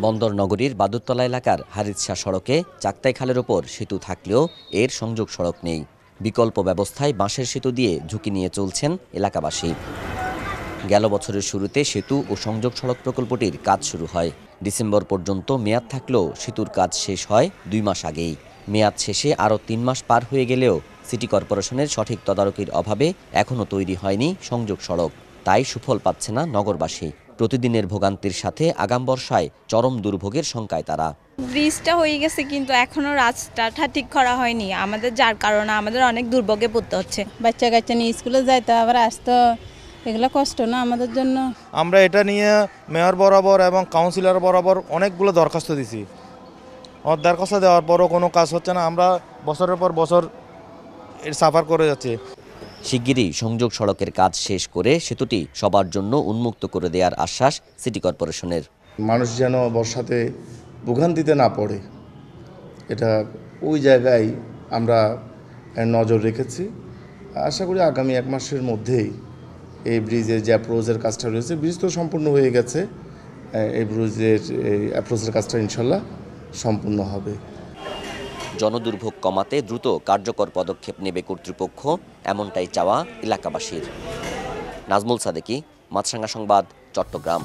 বন্দর নগরীর বাদুরতলা এলাকার হারিৎসা সড়কে চাক্তাই খালের ওপর সেতু থাকলেও এর সংযোগ সড়ক নেই। বিকল্প ব্যবস্থায় বাঁশের সেতু দিয়ে ঝুঁকি নিয়ে চলছেন এলাকাবাসী। গেল বছরের শুরুতে সেতু ও সংযোগ সড়ক প্রকল্পটির কাজ শুরু হয়। ডিসেম্বর পর্যন্ত মেয়াদ থাকলেও সেতুর কাজ শেষ হয় 2 মাস আগেই। মেয়াদ শেষে আরও 3 মাস পার হয়ে গেলেও সিটি কর্পোরেশনের সঠিক তদারকির অভাবে এখনও তৈরি হয়নি সংযোগ সড়ক। তাই সুফল পাচ্ছে না নগরবাসী। প্রতিদিনের ভোগান্তির সাথে আগাম বর্ষায় চরম দুর্ভোগের শঙ্কায় তারা। ব্রিজটা হয়ে গেছে কিন্তু এখনো রাস্তাটা ঠিক করা হয়নি, যার কারণে আমাদের অনেক দুর্ভোগে পড়তে হচ্ছে। বাচ্চা কাচ্চা নিয়ে স্কুলে যাইতে আবার আসতো, এগুলো কষ্ট না আমাদের জন্য। আমরা এটা নিয়ে মেয়র বরাবর এবং কাউন্সিলর বরাবর অনেকগুলো দরখাস্ত দিছি। দরখাস্ত দেওয়ার পরও কোনো কাজ হচ্ছে না। আমরা বছরের পর বছর সাফার করে যাচ্ছি। শিগগিরই সংযোগ সড়কের কাজ শেষ করে সেতুটি সবার জন্য উন্মুক্ত করে দেওয়ার আশ্বাস সিটি কর্পোরেশনের। মানুষ যেন বর্ষাতে ভোগান্তিতে না পড়ে, এটা ওই জায়গায় আমরা নজর রেখেছি। আশা করি আগামী 1 মাসের মধ্যেই এই ব্রিজের যে অ্যাপ্রোচের কাজটা রয়েছে, ব্রিজ তো সম্পূর্ণ হয়ে গেছে, এই ব্রিজের অ্যাপ্রোচের কাজটা ইনশাল্লাহ সম্পূর্ণ হবে। জনদুর্ভোগ কমাতে দ্রুত কার্যকর পদক্ষেপ নেবে কর্তৃপক্ষ, এমনটাই চাওয়া এলাকাবাসীর। নাজমুল সাদেকি, মাছরাঙা সংবাদ, চট্টগ্রাম।